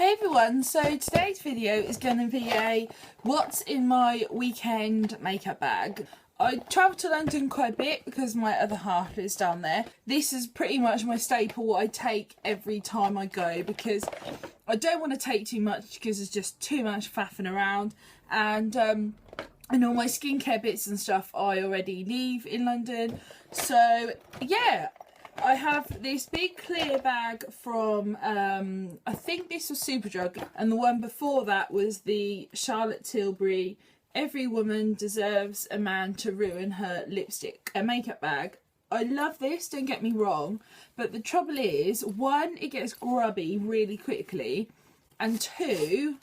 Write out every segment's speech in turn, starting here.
Hey everyone, so today's video is going to be a what's in my weekend makeup bag. I travel to London quite a bit because my other half is down there. This is pretty much my staple, what I take every time I go, because I don't want to take too much because it's just too much faffing around, and all my skincare bits and stuff I already leave in London. So yeah, I have this big clear bag from, I think this was Superdrug, and the one before that was the Charlotte Tilbury Every Woman Deserves a Man to Ruin Her Lipstick, a makeup bag. I love this, don't get me wrong, but the trouble is, one, it gets grubby really quickly, and two,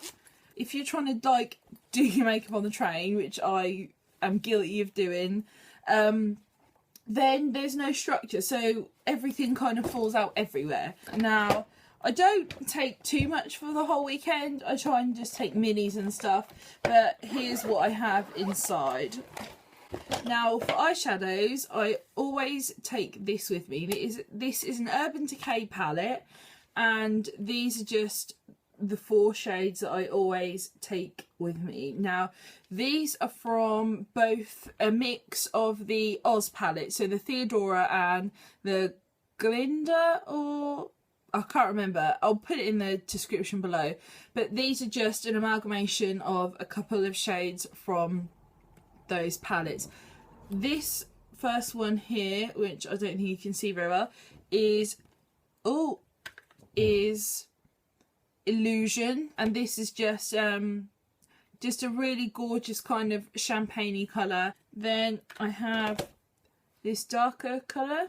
if you're trying to like do your makeup on the train, which I am guilty of doing, then there's no structure, so everything kind of falls out everywhere. Now, I don't take too much for the whole weekend. I try and just take minis and stuff, but here's what I have inside. Now, for eyeshadows, I always take this with me. This is an Urban Decay palette, and these are just the 4 shades that I always take with me. Now, these are from both a mix of the Oz palette, so the Theodora and the Glinda, or I can't remember, I'll put it in the description below, but these are just an amalgamation of a couple of shades from those palettes. This first one here, which I don't think you can see very well, is Illusion, and this is just a really gorgeous kind of champagne-y colour. Then I have this darker colour,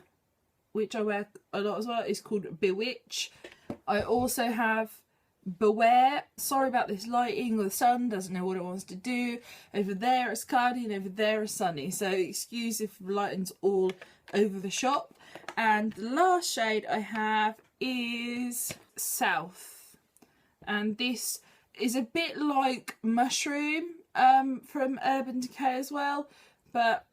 which I wear a lot as well. It's called Bewitch. I also have Beware. Sorry about this lighting, the sun doesn't know what it wants to do. Over there it's cloudy and over there it's sunny, so excuse if the lighting's all over the shop. And the last shade I have is South, and this is a bit like Mushroom from Urban Decay as well, but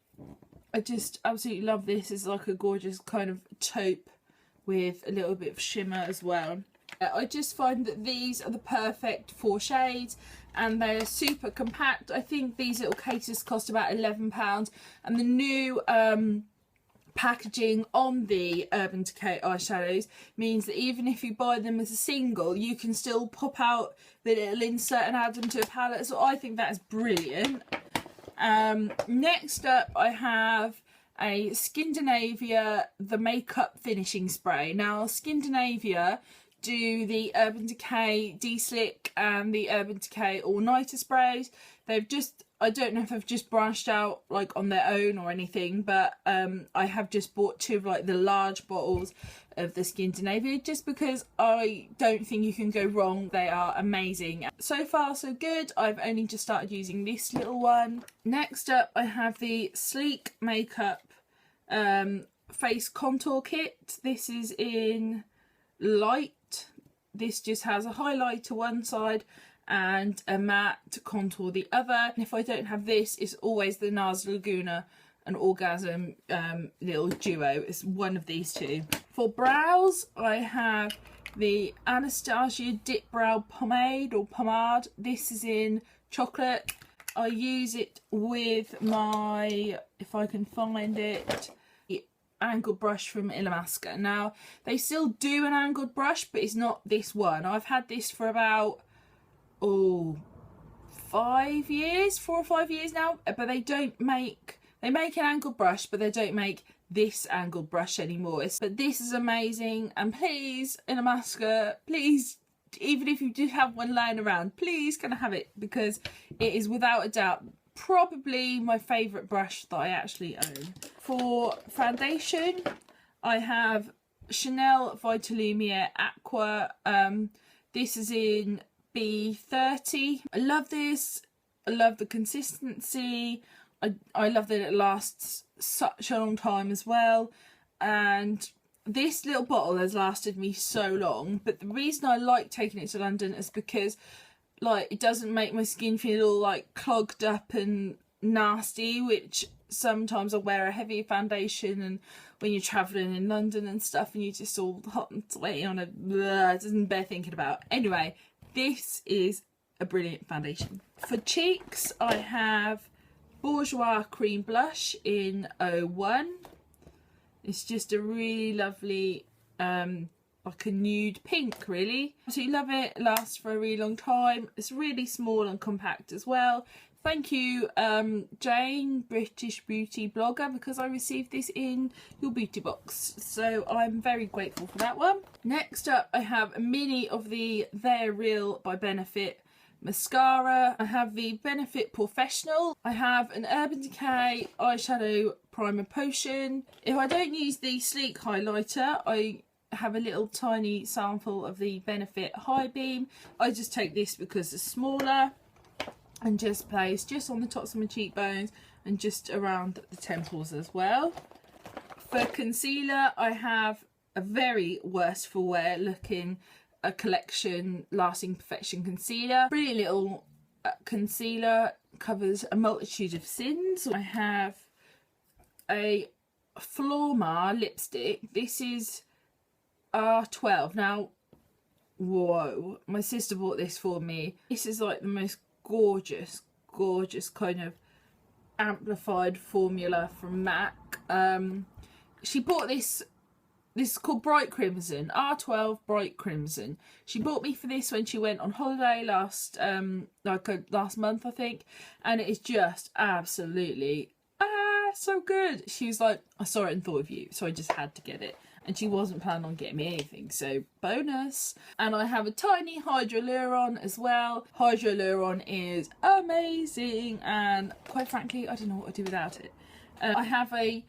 I just absolutely love this. It's like a gorgeous kind of taupe with a little bit of shimmer as well. I just find that these are the perfect 4 shades, and they're super compact. I think these little cases cost about £11, and the new packaging on the Urban Decay eyeshadows means that even if you buy them as a single, you can still pop out the little insert and add them to a palette, so I think that is brilliant. Next up I have a Skindinavia The Makeup Finishing Spray. Now, Skindinavia do the Urban Decay De-Slick and the Urban Decay All Nighter sprays. They've just, I don't know if they've just branched out like on their own or anything, but I have just bought 2 of like the large bottles of the Skindinavia just because I don't think you can go wrong. They are amazing. So far so good. I've only just started using this little one. Next up I have the Sleek Makeup Face Contour Kit. This is in Light. This just has a highlighter one side and a matte contour the other. And if I don't have this, it's always the NARS Laguna and Orgasm little duo. It's one of these 2. For brows, I have the Anastasia Dip Brow Pomade or Pomade. This is in Chocolate. I use it with my, if I can find it, angled brush from Illamasqua. Now, they still do an angled brush, but it's not this one. I've had this for about 4 or 5 years now, but they don't make, they make an angled brush, but they don't make this angled brush anymore. But this is amazing, and please, Illamasqua, please, even if you do have one lying around, please can I have it, because it is without a doubt probably my favourite brush that I actually own. For foundation, I have Chanel Vitalumiere Aqua. This is in B30. I love this. I love the consistency. I love that it lasts such a long time as well. And this little bottle has lasted me so long. But the reason I like taking it to London is because like it doesn't make my skin feel all like clogged up and nasty, which sometimes I wear a heavy foundation, and when you're travelling in London and stuff and you're just all hot and sweaty on a, it doesn't bear thinking about. Anyway, This is a brilliant foundation. For cheeks, I have Bourjois Cream Blush in 01. It's just a really lovely, like a nude pink, really. So you love it. It lasts for a really long time. It's really small and compact as well. Thank you, Jane, British beauty blogger, because I received this in your beauty box. So I'm very grateful for that one. Next up, I have a mini of the They're Real by Benefit mascara. I have the Benefit Professional. I have an Urban Decay eyeshadow primer potion. If I don't use the sleek highlighter, I have a little tiny sample of the Benefit High Beam. I just take this because it's smaller and just place just on the tops of my cheekbones and just around the temples as well. For concealer, I have a very worst for wear looking a collection Lasting Perfection concealer. Brilliant little concealer, covers a multitude of sins. I have a Flormar lipstick. This is R12. Now, whoa, my sister bought this for me. This is like the most gorgeous kind of amplified formula from MAC. She bought this is called Bright Crimson, R12 Bright Crimson. She bought me for this when she went on holiday last month, I think, and it is just absolutely so good. She was like, I saw it and thought of you, so I just had to get it. And she wasn't planning on getting me anything, so bonus. And I have a tiny hydroluron as well. Hydroluron is amazing, and quite frankly, I don't know what I'd do without it. I have a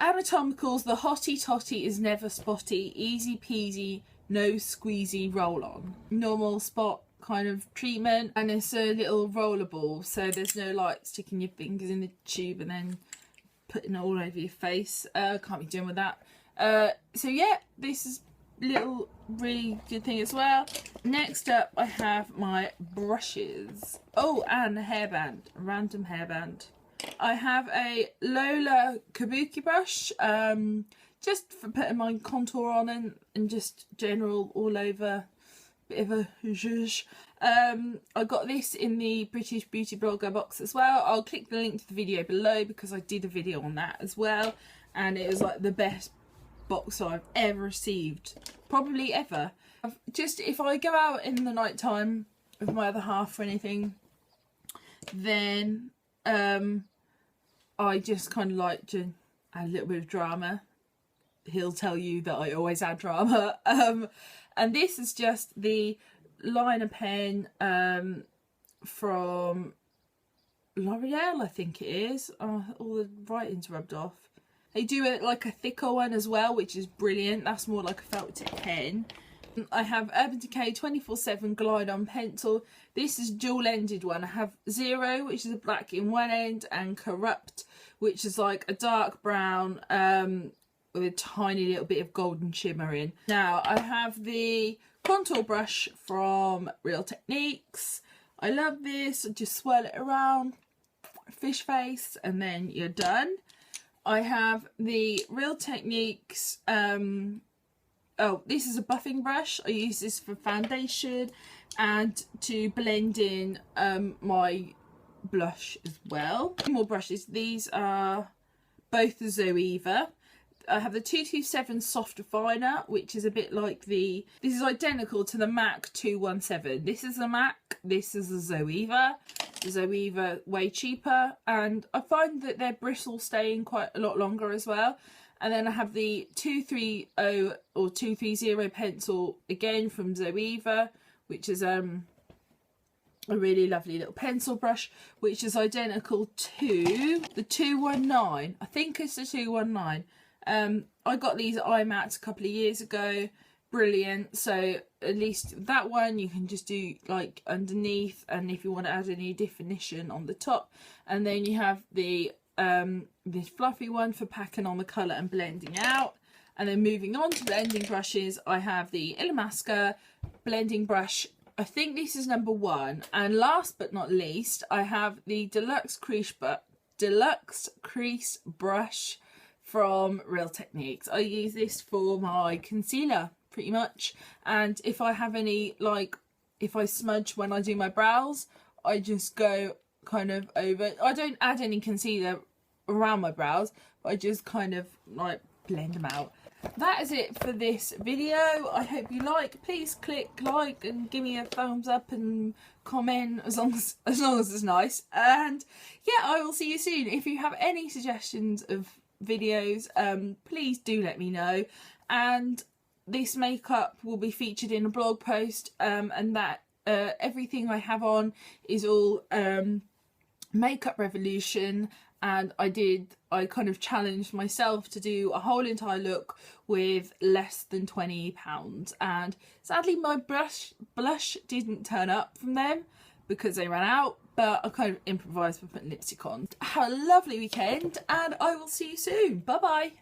Anatomicals The Hottie Totty Is Never Spotty Easy Peasy No Squeezy Roll On. Normal spot kind of treatment, and it's a little rollerball, so there's no like sticking your fingers in the tube and then putting it all over your face. Can't be doing with that. So yeah, this is a little really good thing as well. Next up, I have my brushes. Oh, and a hairband, a random hairband. I have a Lola Kabuki brush, just for putting my contour on and just general all over, bit of a zhuzh. I got this in the British Beauty Blogger box as well. I'll click the link to the video below because I did a video on that as well, and it was like the best box I've ever received, probably ever. Just if I go out in the night time with my other half or anything, then I just kind of like to add a little bit of drama. He'll tell you that I always add drama. And this is just the liner pen from L'Oreal, I think it is. Oh, all the writing's rubbed off. They do it like a thicker one as well, which is brilliant. That's more like a felt tip pen. I have Urban Decay 24/7 Glide On Pencil. This is dual-ended one. I have Zero, which is a black in one end, and Corrupt, which is like a dark brown with a tiny little bit of golden shimmer in. Now, I have the contour brush from Real Techniques. I love this. Just swirl it around, fish face, and then you're done. I have the Real Techniques, oh, this is a buffing brush. I use this for foundation and to blend in my blush as well. More brushes. These are both the Zoeva. I have the 227 Soft Definer, which is a bit like this is identical to the MAC 217. This is the MAC, this is the Zoeva. The Zoeva way cheaper, and I find that their bristles stay in quite a lot longer as well. And then I have the 230 or 230 pencil, again from Zoeva, which is a really lovely little pencil brush, which is identical to the 219. I think it's the 219. I got these at IMAT a couple of years ago. Brilliant. So at least that one you can just do like underneath, and if you want to add any definition on the top. And then you have the this fluffy one for packing on the colour and blending out. And then moving on to blending brushes, I have the Illamasqua blending brush. I think this is number 1. And last but not least, I have the Deluxe Crease brush from Real Techniques. I use this for my concealer pretty much, and if I have any like if I smudge when I do my brows, I just go kind of over. I don't add any concealer around my brows, but I just kind of like blend them out. That is it for this video. I hope you like. Please click like and give me a thumbs up and comment as long as it's nice. And yeah, I will see you soon. If you have any suggestions of videos, please do let me know. And this makeup will be featured in a blog post, and that everything I have on is all Makeup Revolution. And I kind of challenged myself to do a whole entire look with less than £20. And sadly my blush didn't turn up from them because they ran out, but I kind of improvised by putting lipstick on. Have a lovely weekend and I will see you soon. Bye bye.